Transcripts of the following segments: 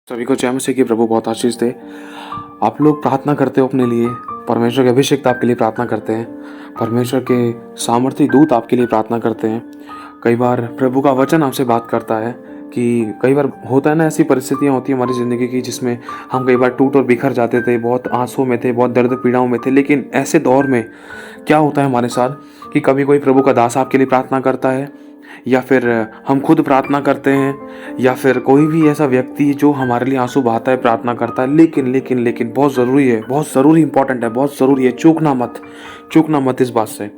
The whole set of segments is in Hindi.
सभी को जय मसीह की। प्रभु बहुत आशीष दे। आप लोग प्रार्थना करते हो अपने लिए, परमेश्वर के अभिषेक आपके लिए प्रार्थना करते हैं, परमेश्वर के सामर्थी दूत आपके लिए प्रार्थना करते हैं। कई बार प्रभु का वचन आपसे बात करता है कि कई बार होता है ना, ऐसी परिस्थितियाँ होती हैं हमारी ज़िंदगी की जिसमें हम कई बार टूट और बिखर जाते थे, बहुत आंसुओं में थे, बहुत दर्द पीड़ाओं में थे। लेकिन ऐसे दौर में क्या होता है हमारे साथ कि कभी कोई प्रभु का दास आपके लिए प्रार्थना करता है, या फिर हम खुद प्रार्थना करते हैं, या फिर कोई भी ऐसा व्यक्ति जो हमारे लिए आंसू बहाता है, प्रार्थना करता है। लेकिन लेकिन लेकिन बहुत ज़रूरी है, बहुत ज़रूरी इंपॉर्टेंट है, बहुत ज़रूरी है, चूकना मत इस बात से।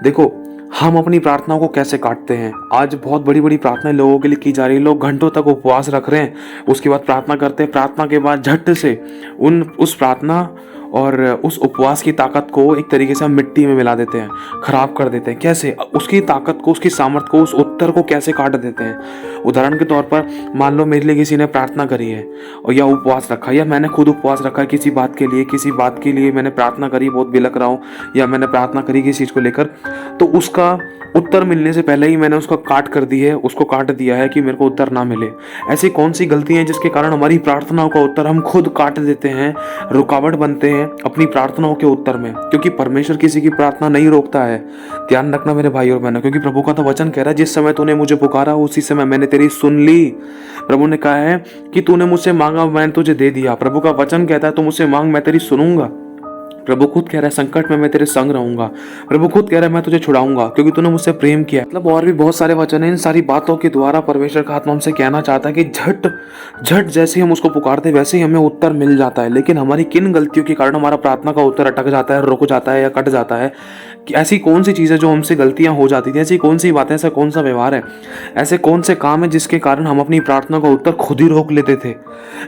देखो, हम अपनी प्रार्थनाओं को कैसे काटते हैं। आज बहुत बड़ी बड़ी प्रार्थनाएं लोगों के लिए की जा रही है, लोग घंटों तक उपवास रख रहे हैं, उसके बाद प्रार्थना करते हैं, प्रार्थना के बाद झट से उस प्रार्थना और उस उपवास की ताकत को एक तरीके से हम मिट्टी में मिला देते हैं, खराब कर देते हैं। कैसे? उसकी ताकत को, उसकी सामर्थ्य को, उस उत्तर को कैसे काट देते हैं। उदाहरण के तौर पर मान लो मेरे लिए किसी ने प्रार्थना करी है और या उपवास रखा, या मैंने खुद उपवास रखा है किसी बात के लिए मैंने प्रार्थना करी, बहुत बिलख रहा हूँ, या मैंने प्रार्थना करी किसी चीज़ को लेकर, तो उसका उत्तर मिलने से पहले ही मैंने उसको काट दिया है कि मेरे को उत्तर ना मिले। ऐसी कौन सी गलती है जिसके कारण हमारी प्रार्थनाओं का उत्तर हम खुद काट देते हैं, रुकावट बनते हैं अपनी प्रार्थनाओं के उत्तर में। क्योंकि परमेश्वर किसी की प्रार्थना नहीं रोकता है। ध्यान रखना मेरे भाई और बहनों, क्योंकि प्रभु का तो वचन कह रहा है, जिस समय तूने मुझे पुकारा उसी समय मैंने तेरी सुन ली। प्रभु ने कहा है कि तूने मुझसे मांगा, मैंने तुझे दे दिया। प्रभु का वचन कहता है तू मुझसे मांग, मैं तेरी सुनूंगा। प्रभु खुद कह रहा है संकट में मैं तेरे संग रहूंगा। प्रभु खुद कह रहा है मैं तुझे छुड़ाऊंगा क्योंकि तूने मुझसे प्रेम किया। मतलब और भी बहुत सारे वचन हैं। इन सारी बातों के द्वारा परमेश्वर का आत्मा हमसे कहना चाहता है कि झट जैसे ही हम उसको पुकारते वैसे ही हमें उत्तर मिल जाता है। लेकिन हमारी किन गलतियों के कारण हमारा प्रार्थना का उत्तर अटक जाता है, रुक जाता है या कट जाता है। कि ऐसी कौन सी चीज़ है जो हमसे गलतियां हो जाती थी, ऐसी कौन सी बातें, ऐसा कौन सा व्यवहार है, ऐसे कौन से काम है जिसके कारण हम अपनी प्रार्थना का उत्तर खुद ही रोक लेते थे।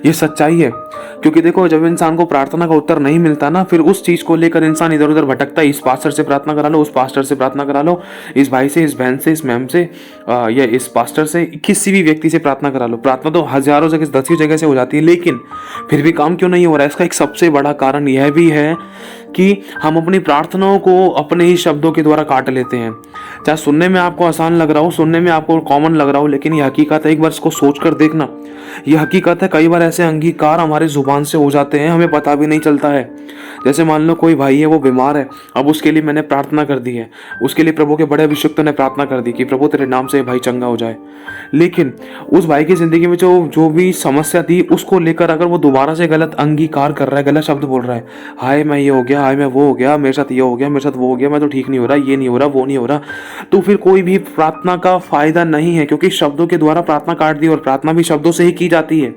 ये सच्चाई है। क्योंकि देखो, जब इंसान को प्रार्थना का उत्तर नहीं मिलता ना, फिर उस चीज़ को लेकर इंसान इधर उधर भटकता है। इस पास्टर से प्रार्थना करा लो, उस पास्टर से प्रार्थना करा लो, इस भाई से, इस बहन से, इस मैम से, या इस पास्टर से, किसी भी व्यक्ति से प्रार्थना करा लो। प्रार्थना तो हजारों जगह, दसियों जगह से हो जाती है, लेकिन फिर भी काम क्यों नहीं हो रहा है? इसका एक सबसे बड़ा कारण यह भी है कि हम अपनी प्रार्थनाओं को अपने ही शब्दों के द्वारा काट लेते हैं। चाहे सुनने में आपको आसान लग रहा हो, सुनने में आपको कॉमन लग रहा हो, लेकिन ये हकीकत है। एक बार इसको सोच कर देखना, ये हकीकत है। कई बार ऐसे अंगीकार हमारे जुबान से हो जाते हैं, हमें पता भी नहीं चलता है। जैसे मान लो कोई भाई है, वो बीमार है, अब उसके लिए मैंने प्रार्थना कर दी है, उसके लिए प्रभु के बड़े अभिषिक्त ने प्रार्थना कर दी कि प्रभु तेरे नाम से भाई चंगा हो जाए। लेकिन उस भाई की जिंदगी में जो भी समस्या थी, उसको लेकर अगर वो दोबारा से गलत अंगीकार कर रहा है, गलत शब्द बोल रहा है, हाय मैं ये हो गया, हाय मैं वो हो गया, मेरे साथ ये हो गया, मेरे साथ वो हो गया, मैं तो ठीक नहीं हो रहा, ये नहीं हो रहा, वो नहीं हो रहा, तो फिर कोई भी प्रार्थना का फायदा नहीं है। क्योंकि शब्दों के द्वारा प्रार्थना काट दी, और प्रार्थना भी शब्दों से ही की जाती है।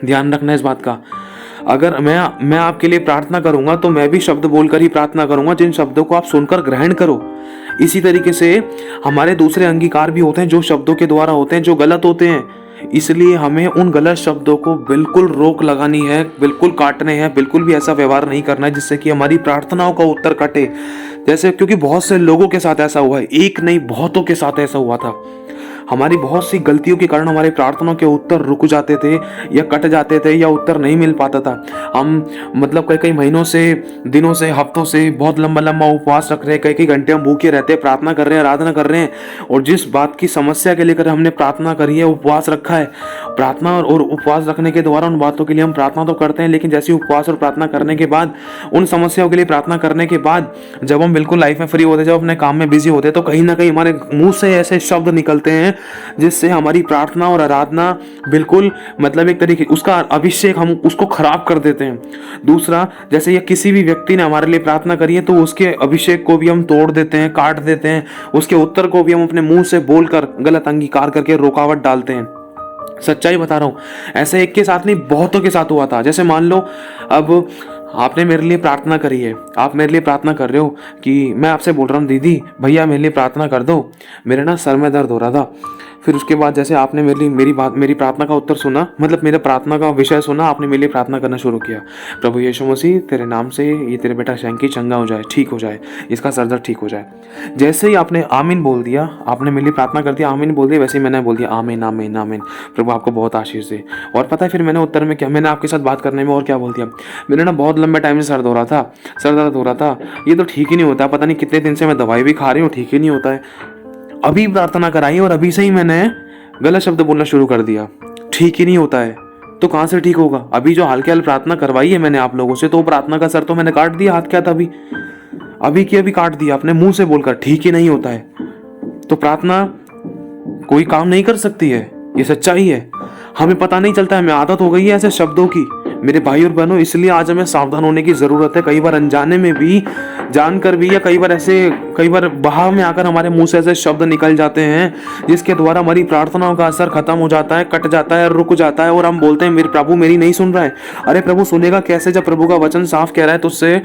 ध्यान रखना इस बात का। अगर मैं आपके लिए प्रार्थना करूंगा तो मैं भी शब्द बोलकर ही प्रार्थना करूंगा, जिन शब्दों को आप सुनकर ग्रहण करो। इसी तरीके से हमारे दूसरे अंगीकार भी होते हैं जो शब्दों के द्वारा होते हैं, जो गलत होते हैं। इसलिए हमें उन गलत शब्दों को बिल्कुल रोक लगानी है, बिल्कुल काटने हैं, बिल्कुल भी ऐसा व्यवहार नहीं करना है जिससे कि हमारी प्रार्थनाओं का उत्तर कटे। जैसे, क्योंकि बहुत से लोगों के साथ ऐसा हुआ है, एक नहीं बहुतों के साथ ऐसा हुआ था। हमारी बहुत सी गलतियों के कारण हमारी प्रार्थनाओं के उत्तर रुक जाते थे, या कट जाते थे, या उत्तर नहीं मिल पाता था। हम मतलब कई कई महीनों से, दिनों से, हफ्तों से बहुत लंबा लंबा उपवास रख रहे हैं, कई कई घंटे हम भूखे रहते हैं, प्रार्थना कर रहे हैं, आराधना कर रहे हैं, और जिस बात की समस्या के लेकर हमने प्रार्थना करी है, उपवास रखा है, प्रार्थना और उपवास रखने के द्वारा उन बातों के लिए हम प्रार्थना तो करते हैं, लेकिन जैसे उपवास और प्रार्थना करने के बाद, उन समस्याओं के लिए प्रार्थना करने के बाद, जब हम बिल्कुल लाइफ में फ्री होते, जब अपने काम में बिजी होते, तो कहीं ना कहीं हमारे मुंह से ऐसे शब्द निकलते हैं जिससे हमारी प्रार्थना और आराधना बिल्कुल, मतलब एक तरीके उसका अभिषेक, हम उसको खराब कर देते हैं। दूसरा, जैसे ये किसी भी व्यक्ति ने हमारे लिए प्रार्थना करी है, तो उसके अभिषेक को भी हम तोड़ देते हैं, काट देते हैं, उसके उत्तर को भी हम अपने मुंह से बोलकर गलत अंगीकार करके रुकावट डालते हैं। सच्चाई बता रहा हूं, ऐसे एक के साथ नहीं, बहुतों के साथ हुआ था। जैसे मान लो अब आपने मेरे लिए प्रार्थना करी है, आप मेरे लिए प्रार्थना कर रहे हो कि मैं आपसे बोल रहा हूँ, दीदी भैया मेरे लिए प्रार्थना कर दो, मेरे ना सर में दर्द हो रहा था। फिर उसके बाद जैसे आपने मेरी प्रार्थना का उत्तर सुना, मतलब मेरे प्रार्थना का विषय सुना, आपने मेरे लिए प्रार्थना करना शुरू किया, प्रभु यीशु मसीह तेरे नाम से ये तेरे बेटा शैंकी चंगा हो जाए, ठीक हो जाए, इसका सर दर्द ठीक हो जाए। जैसे ही आपने आमीन बोल दिया, आपने मेरे लिए प्रार्थना कर दिया, आमीन बोल दिया, वैसे ही मैंने बोल दिया आमीन आमीन आमीन, प्रभु आपको बहुत आशीष दे। और पता है फिर मैंने उत्तर में क्या, मैंने आपके साथ बात करने में और क्या बोल दिया, मेरे ना बहुत लंबे टाइम से सर दर्द हो रहा था, ये तो ठीक ही नहीं होता, पता नहीं कितने दिन से मैं दवाई भी खा रही हूँ, ठीक ही नहीं होता है। अभी प्रार्थना कराई और अभी से ही मैंने गलत शब्द बोलना शुरू कर दिया, ठीक ही नहीं होता है। तो कहाँ से ठीक होगा? अभी जो हाल के हाल प्रार्थना करवाई है मैंने आप लोगों से, तो प्रार्थना का सर तो मैंने काट दिया, हाथ क्या था अभी की अभी काट दिया अपने मुंह से बोलकर, ठीक ही नहीं होता है। तो प्रार्थना कोई काम नहीं कर सकती है, ये सच्चाई है। हमें पता नहीं चलता है, हमें आदत हो गई है ऐसे शब्दों की मेरे भाई और बहनों। इसलिए आज हमें सावधान होने की जरूरत है। कई बार अनजाने में भी, जानकर भी, या कई बार बहाव में आकर हमारे मुंह से ऐसे शब्द निकल जाते हैं जिसके द्वारा हमारी प्रार्थनाओं का असर खत्म हो जाता है, कट जाता है, रुक जाता है, और हम बोलते हैं मेरे प्रभु मेरी नहीं सुन रहा है। अरे प्रभु सुनेगा कैसे, जब प्रभु का वचन साफ कह रहा है तुझसे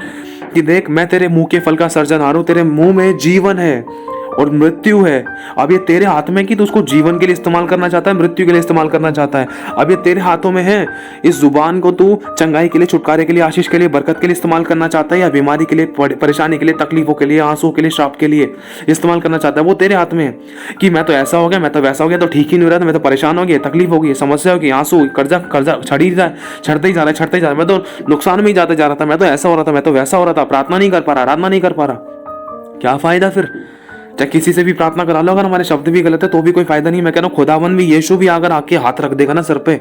कि देख मैं तेरे मुंह के फल का सर्जनहार हूं, तेरे मुंह में जीवन है और मृत्यु है। अब ये तेरे हाथ में कि तू उसको जीवन के लिए इस्तेमाल करना चाहता है, मृत्यु के लिए इस्तेमाल करना चाहता है। अब ये तेरे हाथों में है। इस जुबान को तू चंगाई के लिए, छुटकारे के लिए, आशीष के लिए, बरकत के लिए इस्तेमाल करना चाहता है, या बीमारी के लिए, परेशानी के लिए, तकलीफों के लिए, आंसू के लिए, श्राप के लिए इस्तेमाल करना चाहता है। वो तेरे हाथ में है कि मैं तो ऐसा हो गया, मैं तो वैसा हो गया, तो ठीक ही नहीं हो रहा, मैं तो परेशान हो गया, तकलीफ होगी, समस्या होगी, आंसू, कर्जा चढ़ते ही जा रहा है, मैं तो नुकसान में ही जाते जा रहा था, मैं तो ऐसा हो रहा था, मैं तो वैसा हो रहा था, प्रार्थना नहीं कर पा रहा, आराधना नहीं कर पा रहा। क्या फायदा फिर? चाहे किसी से भी प्रार्थना करा लो, अगर हमारे शब्द भी गलत है तो भी कोई फायदा नहीं। मैं कह रहा हूँ खुदावन भी, यीशु भी अगर आके हाथ रख देगा ना सर पे,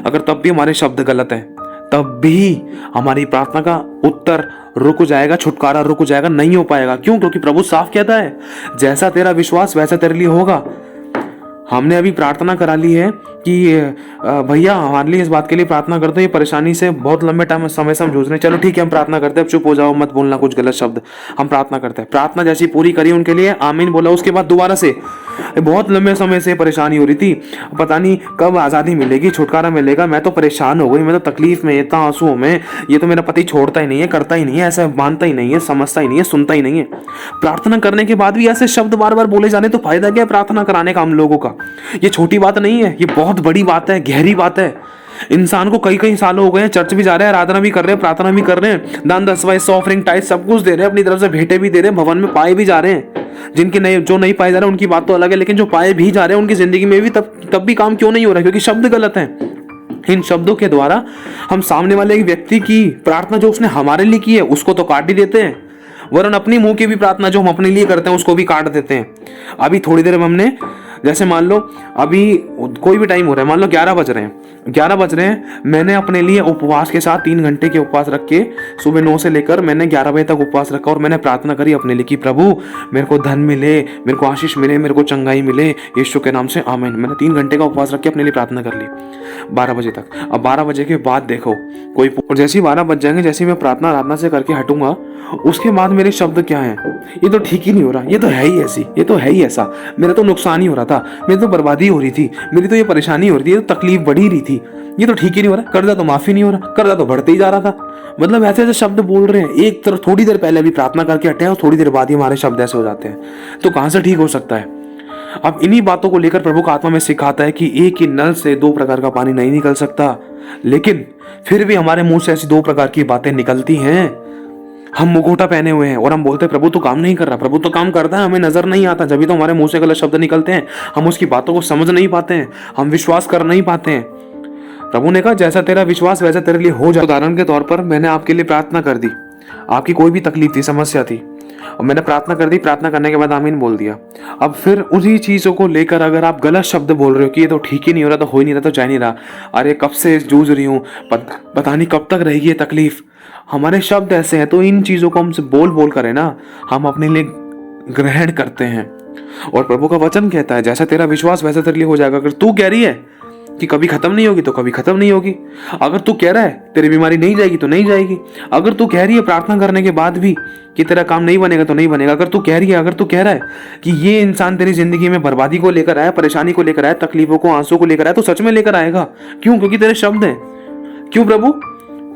अगर तब भी हमारे शब्द गलत है, तब भी हमारी प्रार्थना का उत्तर रुक जाएगा, छुटकारा रुक जाएगा, नहीं हो पाएगा। क्यों? क्योंकि प्रभु साफ कहता है जैसा तेरा विश्वास वैसा तेरे लिए होगा। हमने अभी प्रार्थना करा ली है कि भैया हमारे लिए इस बात के लिए प्रार्थना करते हैं, ये परेशानी से बहुत लंबे समय से हम जूझ रहे हैं। चलो ठीक है, हम प्रार्थना करते हैं, अब चुप हो जाओ, मत बोलना कुछ गलत शब्द। हम प्रार्थना करते हैं, प्रार्थना जैसी पूरी करी उनके लिए, आमीन बोला, उसके बाद दोबारा से बहुत लंबे समय से परेशानी हो रही थी, पता नहीं कब आज़ादी मिलेगी, छुटकारा मिलेगा, मैं तो परेशान हो गई, मैं तो तकलीफ में, इतना आंसुओं में, ये तो मेरा पति छोड़ता ही नहीं है, करता ही नहीं है, ऐसा मानता ही नहीं है, समझता ही नहीं है, सुनता ही नहीं है। प्रार्थना करने के बाद भी ऐसे शब्द बार बार बोले जाने, तो फायदा क्या है प्रार्थना कराने का हम लोगों का? ये छोटी बात नहीं है, ये बहुत बड़ी बात है, गहरी बात है। इंसान को कई कई सालों हो गए हैं, चर्च भी जा रहे हैं, आराधना भी कर रहे हैं, प्रार्थना भी कर रहे हैं, दान दसवां ऑफरिंग टाइट सब कुछ दे रहे हैं, अपनी तरफ से भेंटे भी दे रहे हैं, भवन में पाए भी जा रहे हैं। जिनके नहीं पाए जा रहे हैं उनकी बात तो अलग है, लेकिन जो पाए भी जा रहे हैं उनकी जिंदगी में भी तब भी काम क्यों नहीं हो रहा है? क्योंकि शब्द गलत हैं। इन शब्दों के द्वारा हम सामने वाले व्यक्ति की प्रार्थना जो उसने हमारे लिए की है उसको तो काट ही देते हैं, वरन अपनी मुंह की भी प्रार्थना जो हम अपने लिए करते हैं उसको भी काट देते हैं। अभी थोड़ी देर में हमने, जैसे मान लो अभी कोई भी टाइम हो रहा है, मान लो 11 बज रहे हैं, मैंने अपने लिए उपवास के साथ 3 घंटे के उपवास रख के सुबह 9 से लेकर मैंने 11 बजे तक उपवास रखा, और मैंने प्रार्थना करी अपने लिए कि प्रभु मेरे को धन मिले, मेरे को आशीष मिले, मेरे को चंगाई मिले, यीशु के नाम से आमीन। मैंने 3 घंटे का उपवास रख के अपने लिए प्रार्थना कर ली 12 बजे तक। अब 12 बजे के बाद देखो कोई, और जैसे ही 12 बज जाएंगे, जैसे ही मैं प्रार्थना आराधना से करके हटूंगा, उसके बाद मेरे शब्द क्या हैं? ये तो ठीक ही नहीं हो रहा, ये तो है ही ऐसी, ये तो है ही ऐसा, मेरा तो नुकसान ही हो रहा था, मेरी तो बर्बादी हो रही थी, मेरी तो ये परेशानी हो रही थी, ये तो तकलीफ बढ़ी रही थी, ये तो ठीक ही नहीं हो रहा, कर्जा तो माफी नहीं हो रहा, कर्जा तो बढ़ते ही जा रहा था। मतलब ऐसे ऐसे शब्द बोल रहे हैं, एक तरफ थोड़ी देर पहले भी प्रार्थना करके हटे हैं और थोड़ी देर बाद ही हमारे शब्द ऐसे हो जाते हैं, तो कहां से ठीक हो सकता है? अब इन्हीं बातों को लेकर प्रभु का आत्मा में सिखाता है कि एक ही नल से 2 प्रकार का पानी नहीं निकल सकता, लेकिन फिर भी हमारे मुंह से ऐसी 2 प्रकार की बातें निकलती हैं। हम मुखौटा पहने हुए हैं और हम बोलते हैं प्रभु तो काम नहीं कर रहा, प्रभु तो काम करता है, हमें नजर नहीं आता, जब भी तो हमारे मुंह से गलत शब्द निकलते हैं, हम उसकी बातों को समझ नहीं पाते हैं, हम विश्वास कर नहीं पाते हैं। प्रभु ने कहा जैसा तेरा विश्वास वैसा तेरे लिए हो जाए। उदाहरण के तौर पर मैंने आपके लिए प्रार्थना कर दी, आपकी कोई भी तकलीफ थी, समस्या थी, और मैंने प्रार्थना कर दी, प्रार्थना करने के बाद आमीन बोल दिया। अब फिर उसी चीजों को लेकर अगर आप गलत शब्द बोल रहे हो कि ये तो ठीक ही नहीं हो रहा, तो हो ही नहीं रहा, तो जा नहीं रहा, अरे कब से जूझ रही हूँ, पता नहीं कब तक रहेगी ये तकलीफ, हमारे शब्द ऐसे हैं। तो इन चीजों को हमसे बोल कर है ना, हम अपने लिए ग्रहण करते हैं। और प्रभु का वचन कहता है जैसा तेरा विश्वास वैसा तेरे लिए हो जाएगा। अगर तू कह रही है कि कभी खत्म नहीं होगी तो कभी खत्म नहीं होगी, अगर तू कह रहा है तेरी बीमारी नहीं जाएगी तो नहीं जाएगी, अगर तू कह रही है प्रार्थना करने के बाद भी कि तेरा काम नहीं बनेगा तो नहीं बनेगा, अगर तू कह रहा है कि ये इंसान तेरी जिंदगी में बर्बादी को लेकर आया, परेशानी को लेकर आया, तकलीफों को, आंसू को लेकर आया, तो सच में लेकर आएगा। क्यों? क्योंकि तेरे शब्द हैं। क्यों प्रभु?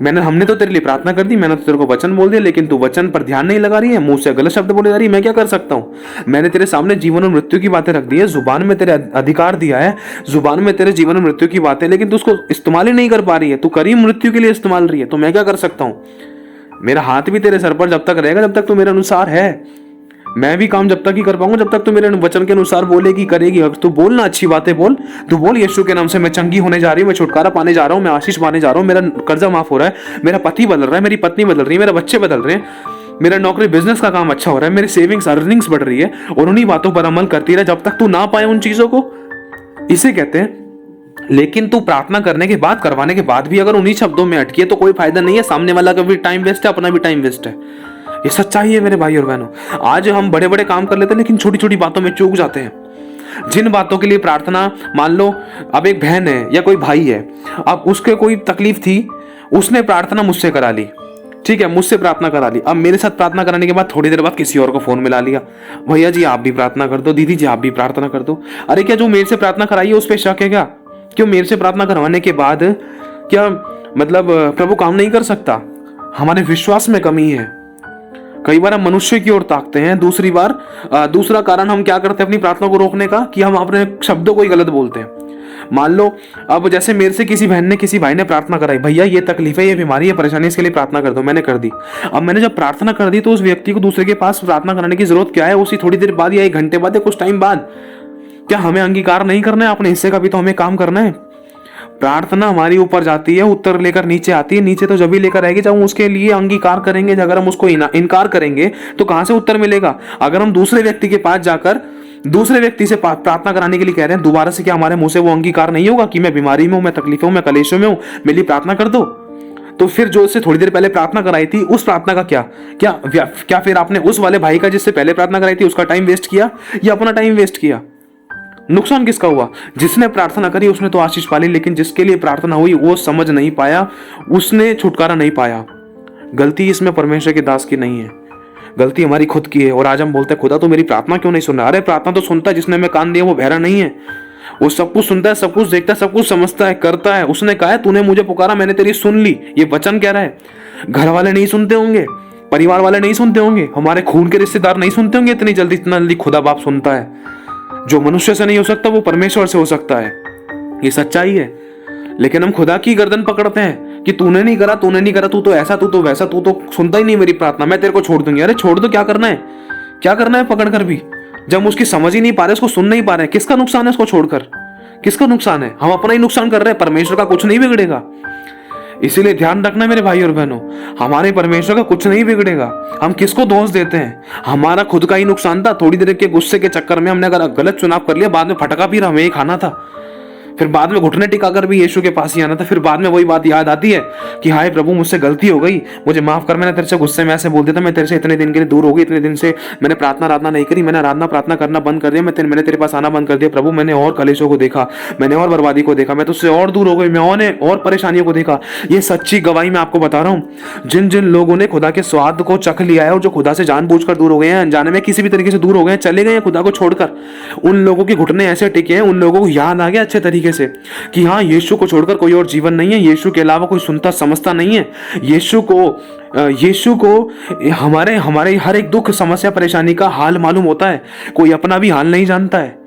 हमने तो तेरे लिए प्रार्थना कर दी, मैंने तो तेरे को वचन बोल दिया, लेकिन तू वचन पर ध्यान नहीं लगा रही है, मुंह से गलत शब्द बोले जा रही है, मैं क्या कर सकता हूँ? मैंने तेरे सामने जीवन और मृत्यु की बातें रख दी है, जुबान में तेरे अधिकार दिया है, जुबान में तेरे जीवन और मृत्यु की बातें, लेकिन तू उसको इस्तेमाल ही नहीं कर पा रही है, तू करी मृत्यु के लिए इस्तेमाल रही है, तो मैं क्या कर सकता हूँ? मेरा हाथ भी तेरे सर पर जब तक रहेगा जब तक तू मेरे अनुसार है, मैं भी काम जब तक ही कर पाऊंगा जब तक तू मेरे वचन के अनुसार बोलेगी, करेगी। अगर तू बोलना अच्छी बातें बोल, तू बोल यीशु के नाम से मैं चंगी होने जा रही हूँ, मैं छुटकारा पाने जा रहा हूँ, मैं आशीष पाने जा रहा हूँ, मेरा कर्जा माफ हो रहा है, मेरा पति बदल रहा है, मेरी पत्नी बदल रही है, मेरे बच्चे बदल रहे हैं, मेरा नौकरी बिजनेस का काम अच्छा हो रहा है, मेरी सेविंग्स अर्निंग्स बढ़ रही है, और उन्हीं बातों पर अमल करती रहे जब तक तू ना पाए उन चीजों को। इसे कहते हैं लेकिन तू प्रार्थना करने के बाद, करवाने के बाद भी अगर उन्हीं शब्दों में अटकी है तो कोई फायदा नहीं है। सामने वाला का भी टाइम वेस्ट है, अपना भी टाइम वेस्ट है। ये सच्चाई है मेरे भाई और बहनों। आज हम बड़े बड़े काम कर लेते हैं लेकिन छोटी छोटी बातों में चूक जाते हैं। जिन बातों के लिए प्रार्थना, मान लो अब एक बहन है या कोई भाई है, अब उसके कोई तकलीफ थी, उसने प्रार्थना मुझसे करा ली, ठीक है, मुझसे प्रार्थना करा ली। अब मेरे साथ प्रार्थना कराने के बाद थोड़ी देर बाद किसी और को फोन मिला लिया, भैया जी आप भी प्रार्थना कर दो, दीदी जी आप भी प्रार्थना कर दो। अरे क्या जो मेरे से प्रार्थना कराई है उस पर शक है क्या? क्यों मेरे से प्रार्थना करवाने के बाद क्या मतलब प्रभु काम नहीं कर सकता? हमारे विश्वास में कमी है। कई बार हम मनुष्य की ओर ताकते हैं। दूसरा कारण हम क्या करते हैं अपनी प्रार्थना को रोकने का, कि हम अपने शब्दों को ही गलत बोलते हैं। मान लो अब जैसे मेरे से किसी बहन ने, किसी भाई ने प्रार्थना कराई, भैया ये तकलीफ है, ये बीमारी है, परेशानी, इसके लिए प्रार्थना कर दो। मैंने कर दी। अब मैंने जब प्रार्थना कर दी तो उस व्यक्ति को दूसरे के पास प्रार्थना कराने की जरूरत क्या है? उसी थोड़ी देर बाद या 1 घंटे बाद या कुछ टाइम बाद। क्या हमें अंगीकार नहीं करना है? अपने हिस्से का भी तो हमें काम करना है। प्रार्थना हमारी ऊपर जाती है, उत्तर लेकर नीचे आती है। नीचे तो जब भी लेकर आएगी जब हम उसके लिए अंगीकार करेंगे। अगर हम उसको इनकार करेंगे तो कहां से उत्तर मिलेगा? अगर हम दूसरे व्यक्ति के पास जाकर दूसरे व्यक्ति से प्रार्थना कराने के लिए कह रहे हैं, दोबारा से क्या हमारे मुंह से वो अंगीकार नहीं होगा कि मैं बीमारी में हूं, मैं तकलीफ में हूं, मैं कलेशों में हूं, मेरे लिए प्रार्थना कर दो? तो फिर जो उससे थोड़ी देर पहले प्रार्थना कराई थी, उस प्रार्थना का क्या क्या क्या फिर आपने उस वाले भाई का जिससे पहले प्रार्थना कराई थी उसका टाइम वेस्ट किया या अपना टाइम वेस्ट किया? नुकसान किसका हुआ? जिसने प्रार्थना करी उसने तो आशीष पा ली, लेकिन जिसके लिए प्रार्थना हुई वो समझ नहीं पाया, उसने छुटकारा नहीं पाया। गलती इसमें परमेश्वर के दास की नहीं है, गलती हमारी खुद की है। और आज हम बोलते हैं खुदा तो मेरी प्रार्थना क्यों नहीं सुन रहा? अरे प्रार्थना तो सुनता है, जिसने हमें कान दिया वो बहरा नहीं है। वो सब कुछ सुनता है, सब कुछ देखता है, सब कुछ समझता है, करता है। उसने कहा है तूने मुझे पुकारा, मैंने तेरी सुन ली। ये वचन कह रहा है। घर वाले नहीं सुनते होंगे, परिवार वाले नहीं सुनते होंगे, हमारे खून के रिश्तेदार नहीं सुनते होंगे इतनी जल्दी खुदा बाप सुनता है। जो मनुष्य से नहीं हो सकता वो परमेश्वर से हो सकता है। ये सच्चाई है। लेकिन हम खुदा की गर्दन पकड़ते हैं कि तूने नहीं करा, तूने नहीं करा, तू तो ऐसा, तू तो वैसा, तू तो सुनता ही नहीं मेरी प्रार्थना, मैं तेरे को छोड़ दूंगी। अरे छोड़ दो, क्या करना है? क्या करना है पकड़ कर भी? जब हम उसकी समझ ही नहीं पा रहे, उसको सुन नहीं पा रहे, किसका नुकसान है उसको छोड़कर? किसका नुकसान है? हम अपना ही नुकसान कर रहे हैं, परमेश्वर का कुछ नहीं बिगड़ेगा। इसीलिए ध्यान रखना मेरे भाई और बहनों, हमारे परमेश्वर का कुछ नहीं बिगड़ेगा। हम किसको दोष देते हैं? हमारा खुद का ही नुकसान था। थोड़ी देर के गुस्से के चक्कर में हमने अगर गलत चुनाव कर लिया, बाद में फटका भी हमें ही खाना था। फिर बाद में घुटने टिकाकर भी यीशु के पास ही आना था। फिर बाद में वही बात याद आती है कि हाय प्रभु मुझसे गलती हो गई, मुझे माफ कर, मैंने तेरे से गुस्से में ऐसे बोल दिया था, मैं तेरे से इतने दिन के लिए दूर हो गई, इतने दिन से मैंने प्रार्थना नहीं करी, मैंने प्रार्थना करना बंद कर दिया, मैंने तेरे पास आना बंद कर दिया। प्रभु मैंने और कलेशों को देखा, मैंने और बर्बादी को देखा, मैं तुझसे और दूर हो गई, मैंने और परेशानियों को देखा। ये सच्ची गवाही मैं आपको बता रहा हूँ। जिन जिन लोगों ने खुदा के स्वाद को चख लिया है और जो खुदा से जानबूझकर दूर हो गए हैं, अनजाने में किसी भी तरीके से दूर हो गए हैं, चले गए हैं खुदा को छोड़कर, उन लोगों के घुटने ऐसे टिके हैं, उन लोगों को याद आ गया अच्छे तरीके से कि हाँ यीशु को छोड़कर कोई और जीवन नहीं है, यीशु के अलावा कोई सुनता समझता नहीं है। यीशु को हमारे हर एक दुख समस्या परेशानी का हाल मालूम होता है, कोई अपना भी हाल नहीं जानता है।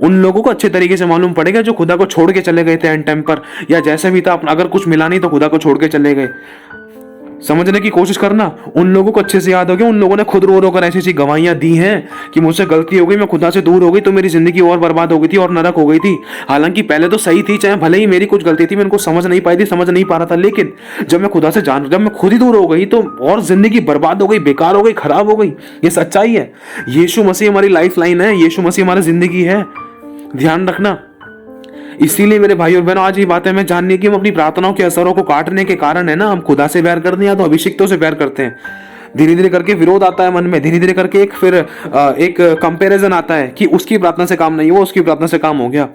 उन लोगों को अच्छे तरीके से मालूम पड़ेगा जो खुदा को छोड़ के चले गए थे एंड टाइम पर, या जैसे भी था, अगर कुछ मिला नहीं तो खुदा को छोड़ के चले गए। समझने की कोशिश करना, उन लोगों को अच्छे से याद हो गया। उन लोगों ने खुद रो रो कर ऐसी ऐसी गवाहियां दी हैं कि मुझसे गलती हो गई, मैं खुदा से दूर हो गई तो मेरी जिंदगी और बर्बाद हो गई थी और नरक हो गई थी। हालांकि पहले तो सही थी, चाहे भले ही मेरी कुछ गलती थी, मैं इनको समझ नहीं पाई थी, समझ नहीं पा रहा था, लेकिन जब मैं खुदा से जब मैं खुद ही दूर हो गई तो और जिंदगी बर्बाद हो गई, बेकार हो गई, खराब हो गई। ये सच्चाई है। यीशु मसीह हमारी लाइफ लाइन है, यीशु मसीह हमारी जिंदगी है। ध्यान रखना। इसीलिए मेरे भाई और बहनों, आज ये बातें हमें जाननी है कि हम अपनी प्रार्थनाओं के असरों को काटने के कारण है ना, हम खुदा से प्यार करते हैं या तो अभिषिक्तों से प्यार करते हैं। धीरे धीरे करके विरोध आता है मन में, धीरे धीरे करके एक कंपैरिजन आता है कि उसकी प्रार्थना से काम नहीं हुआ, उसकी प्रार्थना से काम हो गया,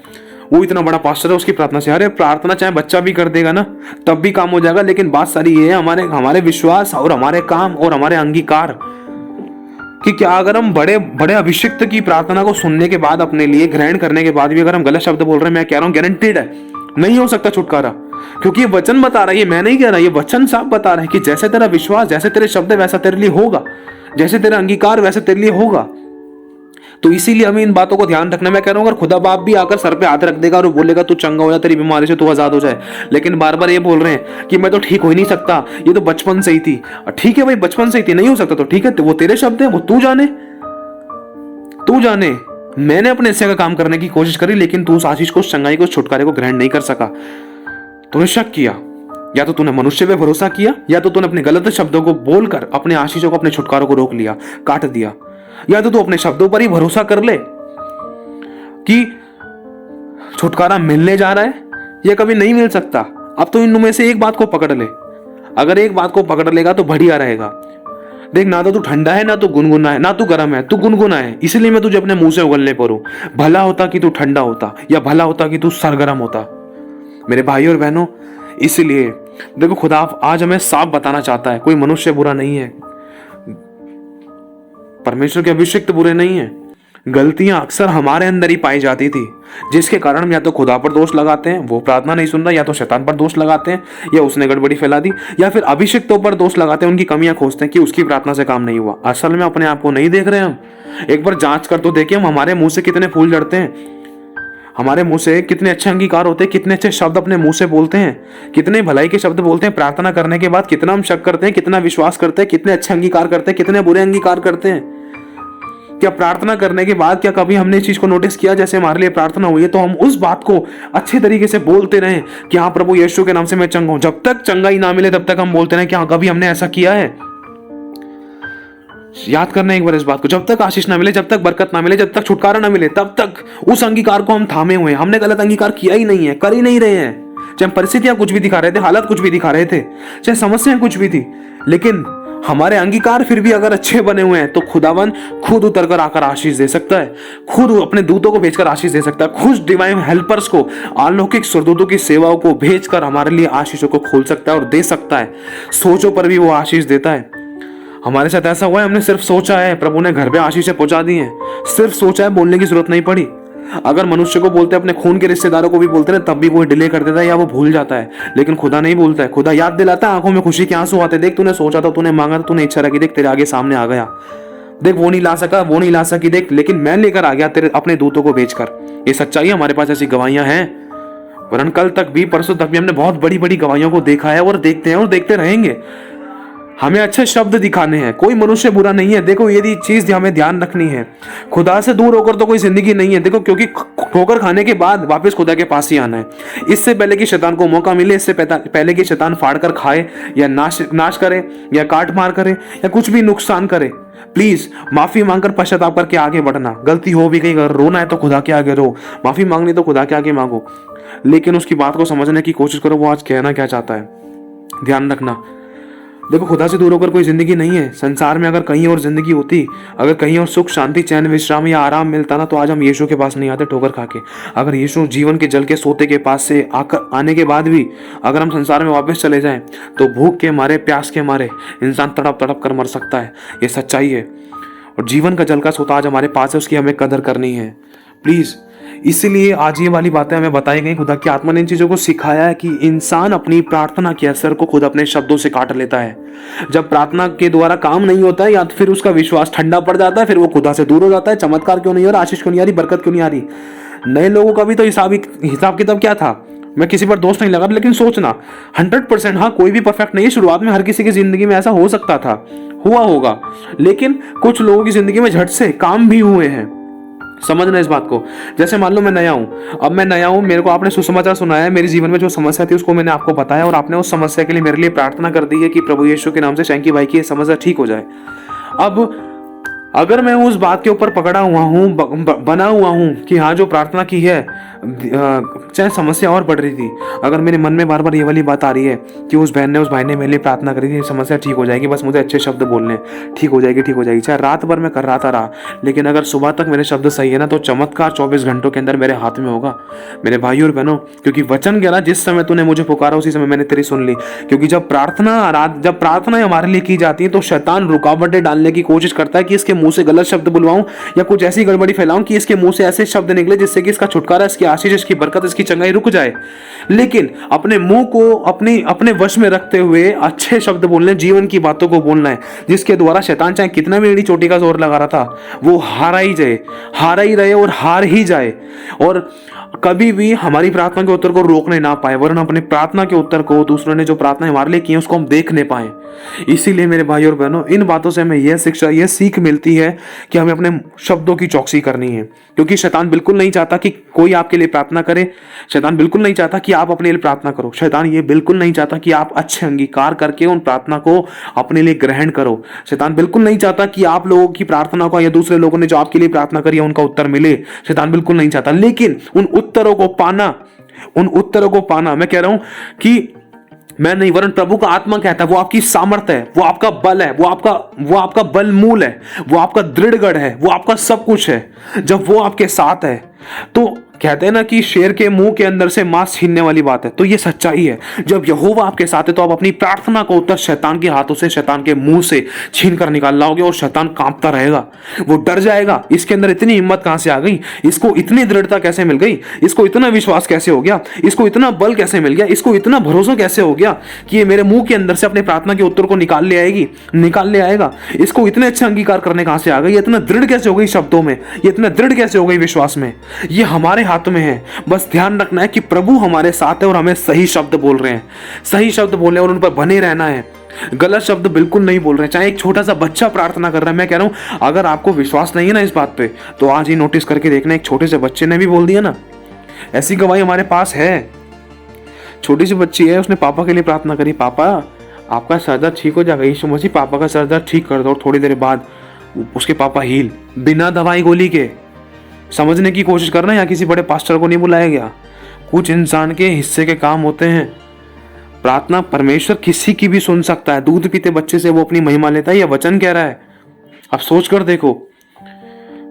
वो इतना बड़ा पास्टर है, उसकी प्रार्थना से। अरे प्रार्थना चाहे बच्चा भी कर देगा ना तब भी काम हो जाएगा, लेकिन बात सारी ये है हमारे विश्वास और हमारे काम और हमारे अंगीकार कि क्या अगर हम बड़े बड़े अभिषिक्त की प्रार्थना को सुनने के बाद, अपने लिए ग्रहण करने के बाद भी अगर हम गलत शब्द बोल रहे हैं, मैं कह रहा हूं गारंटीड है नहीं हो सकता छुटकारा। क्योंकि ये वचन बता रहा है, ये मैं नहीं कह रहा, ये वचन साफ बता रहा है कि जैसे तेरा विश्वास, जैसे तेरे शब्द वैसा तेरे लिए होगा, जैसे तेरा अंगीकार वैसे तेरे लिए होगा। तो इसीलिए हमें इन बातों को ध्यान रखना। मैं कह रहा हूं अगर खुदा बाप भी आकर सर पे हाथ रख देगा और बोलेगा तू चंगा हो जा, तेरी बीमारी से तू आजाद हो जाए, लेकिन बार बार ये बोल रहे हैं कि मैं तो ठीक हो ही नहीं सकता, ये तो बचपन से ही थी। ठीक है भाई, बचपन से ही थी, नहीं हो सकता तो ठीक है, तो वो तेरे शब्द है, वो तू जाने। मैंने अपने हिस्से का काम करने की कोशिश करी, लेकिन तू उस आशीष को, उस चंगाई को, उस छुटकारे को ग्रहण नहीं कर सका। तूने शक किया, या तो तूने मनुष्य पे भरोसा किया, या तो तूने अपने गलत शब्दों को बोलकर अपने आशीषों को, अपने छुटकारों को रोक लिया, काट दिया, या तो तू अपने शब्दों पर ही भरोसा कर ले कि छुटकारा मिलने जा रहा है, यह कभी नहीं मिल सकता। अब तो इन में से एक बात को पकड़ ले, अगर एक बात को पकड़ लेगा तो बढ़िया रहेगा। देख, ना तो तू ठंडा है, ना तू गुनगुना है, ना तू गर्म है, तू गुनगुना है, इसलिए मैं तुझे अपने मुंह से उगलने पर हूं। भला होता कि तू ठंडा होता, या भला होता कि तू सरगर्म होता। मेरे भाई और बहनों, इसलिए देखो, खुदा आज हमें साफ बताना चाहता है, कोई मनुष्य बुरा नहीं है, परमेश्वर के अभिषिक्त बुरे नहीं है। गलतियां अक्सर हमारे अंदर ही पाई जाती थी, जिसके कारण हम या तो खुदा पर दोष लगाते हैं, वो प्रार्थना नहीं सुन रहा, या तो शैतान पर दोष लगाते हैं, या उसने गड़बड़ी फैला दी, या फिर अभिषिक्तों पर दोष लगाते हैं, उनकी कमियां खोजते हैं कि उसकी प्रार्थना से काम नहीं हुआ। असल में अपने आप को नहीं देख रहे हम। एक बार जांच कर तो देखें, हम हमारे मुंह से कितने फूल झड़ते हैं, हमारे मुंह से कितने अच्छे अंगीकार होते हैं, कितने अच्छे शब्द अपने मुंह से बोलते हैं, कितने भलाई के शब्द बोलते हैं। प्रार्थना करने के बाद कितना हम शक करते हैं, कितना विश्वास करते हैं, कितने अच्छे अंगीकार करते हैं, कितने बुरे अंगीकार करते हैं। क्या प्रार्थना करने के बाद क्या कभी हमने इस चीज को नोटिस किया, जैसे हमारे लिए प्रार्थना हुई है तो हम उस बात को अच्छे तरीके से बोलते रहे कि हाँ प्रभु यीशु के नाम से मैं चंगा हूं। जब तक चंगाई ना मिले तब तक हम बोलते रहे कि हाँ, कभी हमने ऐसा किया है? याद करना एक बार इस बात को, जब तक आशीष ना मिले, जब तक बरकत ना मिले, जब तक छुटकारा ना मिले, तब तक उस अंगीकार को हम थामे हुए हैं। हमने गलत अंगीकार किया ही नहीं है, कर ही नहीं रहे हैं। चाहे परिस्थितियां कुछ भी दिखा रहे थे, हालत कुछ भी दिखा रहे थे, चाहे समस्याएं कुछ भी थी, लेकिन हमारे अंगीकार फिर भी अगर अच्छे बने हुए हैं तो खुदावन खुद उतर कर आकर आशीष दे सकता है, खुद अपने दूतों को भेजकर आशीष दे सकता है, खुद डिवाइन हेल्पर्स को, अलौकिक स्वर्गदूतों की सेवाओं को भेजकर हमारे लिए आशीषों को खोल सकता है और दे सकता है। सोचों पर भी वो आशीष देता है। हमारे साथ ऐसा हुआ है, हमने सिर्फ सोचा है, प्रभु ने घर पे आशीष पहुंचा दी है। सिर्फ सोचा है, बोलने की जरूरत नहीं पड़ी। अगर मनुष्य को बोलते, अपने खून के रिश्तेदारों को भी बोलते ना, तब भी वो डिले कर देता है या वो भूल जाता है। लेकिन खुदा नहीं भूलता है, खुदा याद दिलाता है, आंखों में खुशी के आंसू आते। देख, तूने सोचा था, तूने मांगा था, तूने इच्छा रखी, देख तेरे आगे सामने आ गया। देख, वो नहीं ला सका, वो नहीं ला सकी, देख लेकिन मैं लेकर आ गया तेरे अपने दूतों को भेजकर। ये सच्चाई, हमारे पास ऐसी गवाहियां हैं। वरन कल तक भी, परसों तक भी हमने बहुत बड़ी बड़ी गवाहियों को देखा है और देखते हैं और देखते रहेंगे। हमें अच्छे शब्द दिखाने हैं, कोई मनुष्य बुरा नहीं है। देखो, यदि चीज हमें ध्यान रखनी है, खुदा से दूर होकर तो कोई जिंदगी नहीं है। देखो, क्योंकि ठोकर खाने के बाद वापस खुदा के पास ही आना है। इससे पहले कि शैतान को मौका मिले, इससे पहले कि शैतान फाड़ कर खाए या नाश करे या काट मार करे या कुछ भी नुकसान करे, प्लीज माफी मांगकर पश्चाताप करके आगे बढ़ना। गलती हो भी गई, अगर रोना है तो खुदा के आगे रो, माफी मांगनी तो खुदा के आगे मांगो, लेकिन उसकी बात को समझने की कोशिश करो, वो आज कहना क्या चाहता है। ध्यान रखना, देखो, खुदा से दूर होकर कोई जिंदगी नहीं है। संसार में अगर कहीं और जिंदगी होती, अगर कहीं और सुख, शांति, चैन, विश्राम या आराम मिलता ना, तो आज हम यीशु के पास नहीं आते ठोकर खा के। अगर यीशु जीवन के जल के सोते के पास से आने के बाद भी अगर हम संसार में वापस चले जाएं, तो भूख के मारे, प्यास के मारे इंसान तड़प तड़प कर मर सकता है। ये सच्चाई है। और जीवन का जल का सोता आज हमारे पास है, उसकी हमें कदर करनी है प्लीज। इसीलिए आज ये वाली बातें हमें बताई गई। खुदा की आत्मा ने इन चीजों को सिखाया है कि इंसान अपनी प्रार्थना के असर को खुद अपने शब्दों से काट लेता है। जब प्रार्थना के द्वारा काम नहीं होता है, या फिर उसका विश्वास ठंडा पड़ जाता है, फिर वो खुदा से दूर हो जाता है। चमत्कार क्यों नहीं हो रहा, आशीष क्यों नहीं आ रही, बरकत क्यों नहीं आ रही। नए लोगों का भी तो हिसाब किताब क्या था। मैं किसी पर दोष नहीं लगा, लेकिन सोचना 100%, हाँ, कोई भी परफेक्ट नहीं है। शुरुआत में हर किसी की जिंदगी में ऐसा हो सकता था, हुआ होगा, लेकिन कुछ लोगों की जिंदगी में झट से काम भी हुए हैं। समझना इस बात को। जैसे मान लो मैं नया हूं, अब मैं नया हूं, मेरे को आपने सुसमाचार सुनाया, मेरे जीवन में जो समस्या थी उसको मैंने आपको बताया, और आपने उस समस्या के लिए मेरे लिए प्रार्थना कर दी है कि प्रभु यीशु के नाम से शैंकी भाई की समस्या ठीक हो जाए। अब अगर मैं उस बात के ऊपर पकड़ा हुआ हूँ, बना हुआ हूँ कि हाँ, जो प्रार्थना की है, चाहे समस्या और बढ़ रही थी, अगर मेरे मन में बार बार ये वाली बात आ रही है कि उस बहन ने, उस भाई ने मेरे लिए प्रार्थना करी थी, समस्या ठीक हो जाएगी, बस मुझे अच्छे शब्द बोलने, ठीक हो जाएगी, ठीक हो जाएगी, चाहे रात भर मैं कर रहा, लेकिन अगर सुबह तक मेरे शब्द सही है ना, तो चमत्कार 24 घंटों के अंदर मेरे हाथ में होगा। मेरे भाई और बहनों, क्योंकि वचन कह रहा, जिस समय तूने मुझे पुकारा उसी समय मैंने तेरी सुन ली। क्योंकि जब प्रार्थना हमारे लिए की जाती है, तो शैतान रुकावटें डालने की कोशिश करता है कि इसके मुंह से गलत शब्द बुलवाऊं या कुछ ऐसी गड़बड़ी फैलाऊं कि इसके मुंह से ऐसे शब्द निकले जिससे कि इसका छुटकारा, इसकी आशीष, इसकी बरकत, इसकी चंगाई रुक जाए। लेकिन अपने मुंह को अपने वश में रखते हुए अच्छे शब्द बोलने, जीवन की बातों को बोलना है, जिसके द्वारा शैतान चाहे कितना भी एड़ी चोटी का जोर लगा रहा था, वो हारा ही रहे और हार ही जाए, और कभी भी हमारी प्रार्थना के उत्तर को रोकने ना पाए, वरन अपने प्रार्थना के उत्तर को, दूसरों ने जो प्रार्थना हमारे लिए की है उसको हम देख नहीं पाए। इसीलिए मेरे भाई और बहनों, इन बातों से हमें यह सीख मिलती है कि हमें अपने शब्दों की चौकसी करनी है। क्योंकि शैतान बिल्कुल नहीं चाहता कि कोई आपके लिए प्रार्थना करे, शैतान बिल्कुल नहीं चाहता कि आप अपने लिए प्रार्थना करो, शैतान ये बिल्कुल नहीं चाहता कि आप अच्छे अंगीकार करके उन प्रार्थना को अपने लिए ग्रहण करो। शैतान बिल्कुल नहीं चाहता कि आप लोगों की प्रार्थना को या दूसरे लोगों ने जो आपके लिए प्रार्थना करी है उनका उत्तर मिले। शैतान बिल्कुल नहीं चाहता, लेकिन उन उत्तरों को पाना उन उत्तरों को पाना। मैं कह रहा हूं कि मैं नहीं, वरन प्रभु का आत्मा कहता है वो आपकी सामर्थ्य है, वो आपका बल है, वो आपका बल मूल है, वो आपका दृढ़गढ़ है, वो आपका सब कुछ है। जब वो आपके साथ है तो कहते हैं ना कि शेर के मुंह के अंदर से मांस छीनने वाली बात है, तो ये सच्चाई है। जब यहोवा आपके साथ है तो आप अपनी प्रार्थना को उत्तर शैतान के हाथों से, शैतान के मुंह से छीन कर निकाल लाओगे और शैतान कांपता रहेगा, वो डर जाएगा। इसके अंदर इतनी हिम्मत कहां से आ गई, इसको इतनी दृढ़ता कैसे मिल गई, इसको इतना विश्वास कैसे हो गया, इसको इतना बल कैसे मिल गया, इसको इतना भरोसा कैसे हो गया कि ये मेरे मुंह के अंदर से अपने प्रार्थना के उत्तर को निकाल ले आएगा। इसको इतने अच्छे अंगीकार करने कहां से आ गई, ये इतना दृढ़ कैसे हो गई शब्दों में, ये इतना दृढ़ कैसे हो गई विश्वास में। ये हमारे हाथ में है। बस ध्यान रखना है कि प्रभु हमारे साथ है और हमें सही शब्द बोल रहे हैं, सही शब्द बोल रहे हैं और उन पर बने रहना है। गलत शब्द बिल्कुल नहीं बोल रहे हैं। चाहे एक छोटा सा बच्चा प्रार्थना कर रहा है, मैं कह रहा हूं अगर आपको विश्वास नहीं है ना इस बात पे, तो आज ही नोटिस करके देखना, एक छोटे से बच्चे ने भी बोल दिया ना। ऐसी गवाही हमारे पास है। छोटी सी बच्ची है, उसने पापा के लिए प्रार्थना करी, पापा आपका सर दर्द ठीक हो जाएगा, यीशु मसीह पापा का सर दर्द ठीक कर दो। और थोड़ी देर बाद उसके पापा हील, बिना दवाई गोली के। समझने की कोशिश करना, या किसी बड़े पास्टर को नहीं बुलाया गया। कुछ इंसान के हिस्से के काम होते हैं। प्रार्थना परमेश्वर किसी की भी सुन सकता है। दूध पीते बच्चे से वो अपनी महिमा लेता है, यह वचन कह रहा है। अब सोच कर देखो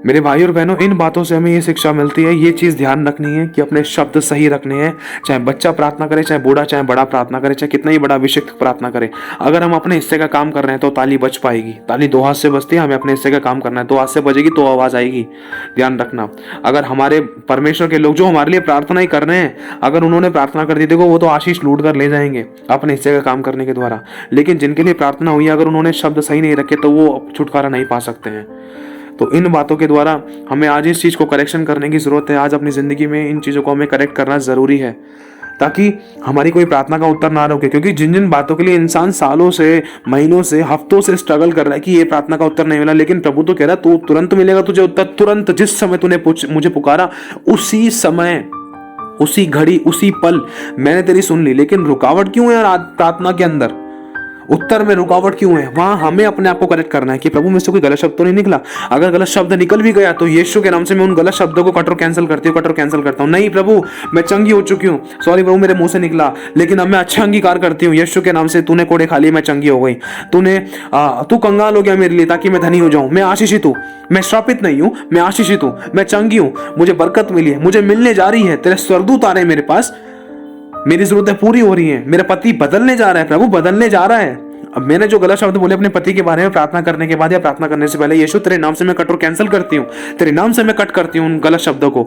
मेरे भाई और बहनों, इन बातों से हमें ये शिक्षा मिलती है, ये चीज ध्यान रखनी है कि अपने शब्द सही रखने हैं। चाहे बच्चा प्रार्थना करे, चाहे बूढ़ा, चाहे बड़ा प्रार्थना करे, चाहे कितना ही बड़ा अभिषिक्त प्रार्थना करे, अगर हम अपने हिस्से का काम कर रहे हैं तो ताली बज पाएगी। ताली दो हाथ से बजती है, हमें अपने हिस्से का काम करना है, दो हाथ से बजेगी तो आवाज आएगी। ध्यान रखना, अगर हमारे परमेश्वर के लोग जो हमारे लिए प्रार्थना ही कर रहे हैं, अगर उन्होंने प्रार्थना कर दी, देखो वो तो आशीष लूट कर ले जाएंगे अपने हिस्से का काम करने के द्वारा। लेकिन जिनके लिए प्रार्थना हुई, अगर उन्होंने शब्द सही नहीं रखे तो वो छुटकारा नहीं पा सकते हैं। तो इन बातों के द्वारा हमें आज इस चीज को करेक्शन करने की जरूरत है। आज अपनी जिंदगी में इन चीजों को हमें करेक्ट करना जरूरी है, ताकि हमारी कोई प्रार्थना का उत्तर ना रुके। क्योंकि जिन जिन बातों के लिए इंसान सालों से, महीनों से, हफ्तों से स्ट्रगल कर रहा है कि ये प्रार्थना का उत्तर नहीं मिला, लेकिन प्रभु तो कह रहा है तू तुरंत मिलेगा तुझे उत्तर। तुरंत, जिस समय तूने मुझे पुकारा, उसी समय, उसी घड़ी, उसी पल मैंने तेरी सुन ली। लेकिन रुकावट क्यों है प्रार्थना के अंदर, उत्तर में रुकावट क्यों है? वहां हमें अपने आप को करेक्ट करना है कि प्रभु मुझसे कोई गलत शब्द तो नहीं निकला। अगर गलत शब्द निकल भी गया तो यीशु के नाम से मैं उन गलत शब्दों को कट और कैंसिल करता हूँ। नहीं प्रभु, मैं चंगी हो चुकी हूँ, सॉरी प्रभु मेरे मुंह से निकला, लेकिन अब मैं अच्छा अंगीकार करती हूँ यीशु के नाम से। तूने कोड़े खा लिए, मैं चंगी हो गई। तू कंगाल हो गया मेरे लिए ताकि मैं धनी हो जाऊं। मैं आशीषित हूँ, मैं श्रापित नहीं हूं, मैं आशीषित हूँ, मैं चंगी हूँ, मुझे बरकत मिली है, मुझे मिलने जा रही है। तेरे स्वर्गदूत आ रहे हैं मेरे पास, मेरी जरूरतें पूरी हो रही हैं। मेरा पति बदलने जा रहा है, प्रभु बदलने जा रहा है। अब मैंने जो गलत शब्द बोले अपने पति के बारे में प्रार्थना करने के बाद या प्रार्थना करने से पहले, यीशु तेरे नाम से मैं कट और कैंसिल करती हूँ, तेरे नाम से मैं कट करती हूँ उन गलत शब्दों को।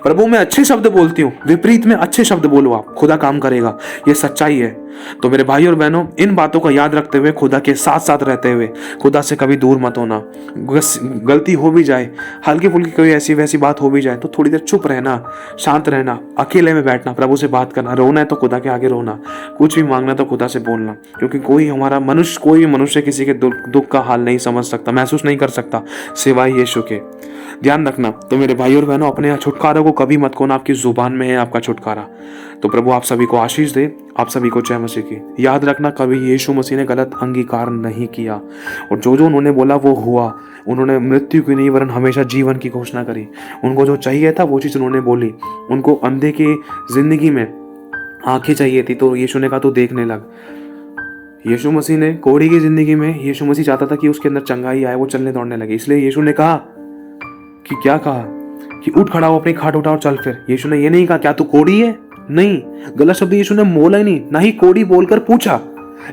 प्रभु मैं अच्छे शब्द बोलती हूँ, विपरीत में अच्छे शब्द बोलो, आप खुदा काम करेगा, ये सच्चाई है। तो मेरे भाई और बहनों, इन बातों का याद रखते हुए, खुदा के साथ साथ रहते हुए, खुदा से कभी दूर मत होना। गलती हो भी जाए, हल्की फुल्की कोई ऐसी वैसी बात हो भी जाए तो थोड़ी देर चुप रहना, शांत रहना, अकेले में बैठना, प्रभु से बात करना। रोना है तो खुदा के आगे रोना, कुछ भी मांगना तो खुदा से बोलना। क्योंकि कोई भी मनुष्य किसी के दुख का हाल नहीं समझ सकता, महसूस नहीं कर सकता सिवाय यीशु के। ध्यान रखना। तो मेरे भाई और बहनों, अपने छुटकारा को कभी मत खोना, आपकी जुबान में है आपका छुटकारा। तो प्रभु आप सभी को आशीष दे, आप सभी को जय मसीह की। याद रखना, कभी यीशु मसीह ने गलत अंगीकार नहीं किया, और जो जो उन्होंने बोला वो हुआ। उन्होंने मृत्यु की नहीं वरन हमेशा जीवन की घोषणा करी। उनको जो चाहिए था वो चीज़ उन्होंने बोली। उनको अंधे की जिंदगी में आंखें चाहिए थी, तो यीशु ने कहा तो देखने लग। यीशु मसीह ने कोढ़ी की जिंदगी में, यीशु मसीह चाहता था कि उसके अंदर चंगाई आए, वो चलने दौड़ने लगे। इसलिए यीशु ने कहा कि क्या कहा कि उठ खड़ा हो, अपनी खाट उठा और चल फिर। यीशु ने ये नहीं कहा क्या तू कोढ़ी है, नहीं, गलत शब्द यीशु ने बोला ही नहीं, ना ही कोढ़ी बोलकर पूछा।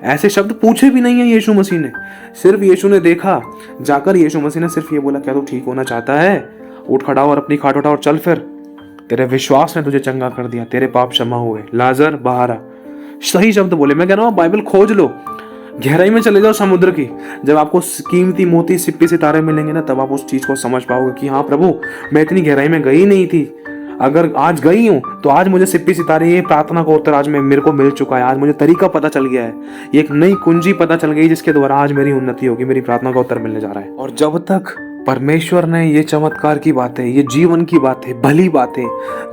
ऐसे शब्द पूछे भी नहीं है यीशु मसीह ने। सिर्फ यीशु ने देखा, जाकर यीशु मसीह ने सिर्फ ये बोला क्या तू ठीक होना चाहता है, उठ खड़ा हो और अपनी खाट उठा और चल फिर। तेरे विश्वास ने तुझे चंगा कर दिया, तेरे पाप क्षमा हुए, लाजर बाहर आ। सही शब्द बोले। मैं कह रहा हूँ बाइबल खोज लो, गहराई में चले जाओ समुद्र की। जब आपको कीमती मोती, सिप्पी, सितारे मिलेंगे ना, तब आप उस चीज को समझ पाओगे कि हाँ प्रभु, मैं इतनी गहराई में गई नहीं थी, अगर आज गई हूं तो आज मुझे सिप्पी सितारे, ये प्रार्थना का उत्तर आज मेरे को मिल चुका है। आज मुझे तरीका पता चल गया है, ये एक नई कुंजी पता चल गई जिसके द्वारा आज मेरी उन्नति होगी, मेरी प्रार्थना का उत्तर मिलने जा रहा है। और जब तक परमेश्वर ने ये चमत्कार की बातें, ये जीवन की बातें, भली बातें,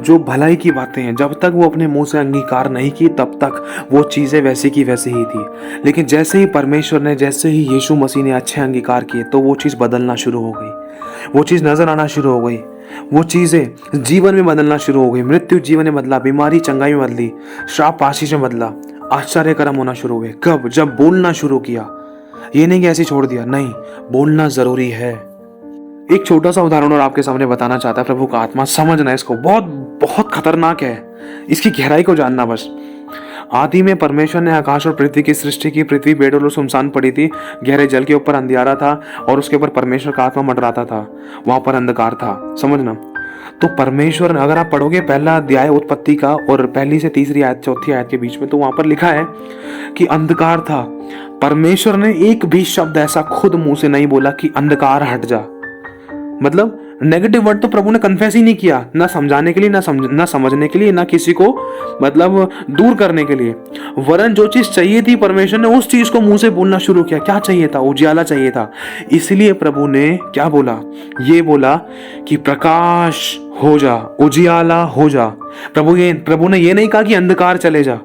जो भलाई की बातें हैं, जब तक वो अपने मुंह से अंगीकार नहीं की, तब तक वो चीजें वैसी की वैसी ही थी। लेकिन जैसे ही परमेश्वर ने, जैसे ही यीशु मसीह ने अच्छे अंगीकार किए, तो वो चीज बदलना शुरू हो गई, वो चीज नजर आना शुरू हो गई। वो चीज़ें जीवन में बदलना शुरू हो गई। मृत्यु जीवन में बदला, बीमारी चंगाई में बदली, श्राप आशीष में बदला, आश्चर्य कर्म होना शुरू हुए। कब? जब बोलना शुरू किया। ये नहीं कि ऐसे छोड़ दिया, नहीं, बोलना जरूरी है। एक छोटा सा उदाहरण और आपके सामने बताना चाहता है प्रभु का आत्मा, समझना इसको, बहुत बहुत खतरनाक है, इसकी गहराई को जानना। बस आदि में परमेश्वर ने आकाश और पृथ्वी की सृष्टि की। पृथ्वी बेडोल और सुनसान पड़ी थी, गहरे जल के ऊपर अंधियारा था और उसके ऊपर परमेश्वर का आत्मा मंडराता था, वहां पर अंधकार था। समझना, तो परमेश्वर, अगर आप पढ़ोगे पहला अध्याय उत्पत्ति का और पहली से तीसरी आयत, चौथी आयत के बीच में, तो वहां पर लिखा है कि अंधकार था। परमेश्वर ने एक भी शब्द ऐसा खुद मुंह से नहीं बोला कि अंधकार हट जा। मतलब नेगेटिव वर्ड तो प्रभु ने कन्फेस ही नहीं किया, ना समझाने के लिए, ना समझने के लिए, ना किसी को मतलब दूर करने के लिए। वरन जो चीज चाहिए थी परमेश्वर ने उस चीज को मुंह से बोलना शुरू किया। क्या चाहिए था? उजियाला चाहिए था। इसलिए प्रभु ने क्या बोला? ये बोला कि प्रकाश हो जा, उजियाला हो जा। प्रभु ने ये नहीं कहा कि अंधकार चले जा,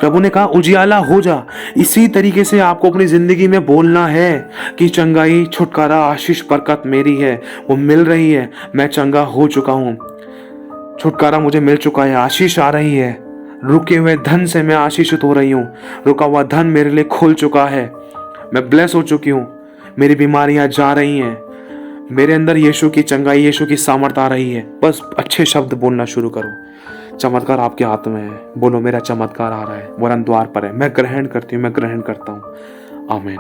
प्रभु ने कहा उजियाला हो जा। इसी तरीके से आपको अपनी जिंदगी में बोलना है कि चंगाई, छुटकारा, आशीष, बरकत मेरी है, वो मिल रही है। मैं चंगा हो चुका हूं, छुटकारा मुझे मिल चुका है, आशीष आ रही है। रुके हुए धन से मैं आशीषित हो रही हूं, रुका हुआ धन मेरे लिए खुल चुका है, मैं ब्लेस हो चुकी हूं, मेरी बीमारियां जा रही हैं, मेरे अंदर यीशु की चंगाई, यीशु की सामर्थ आ रही है। बस अच्छे शब्द बोलना शुरू करो। चमत्कार आपके हाथ में है। बोलो, मेरा चमत्कार आ रहा है, वरन द्वार पर है। मैं ग्रहण करती हूँ, मैं ग्रहण करता हूँ। आमीन।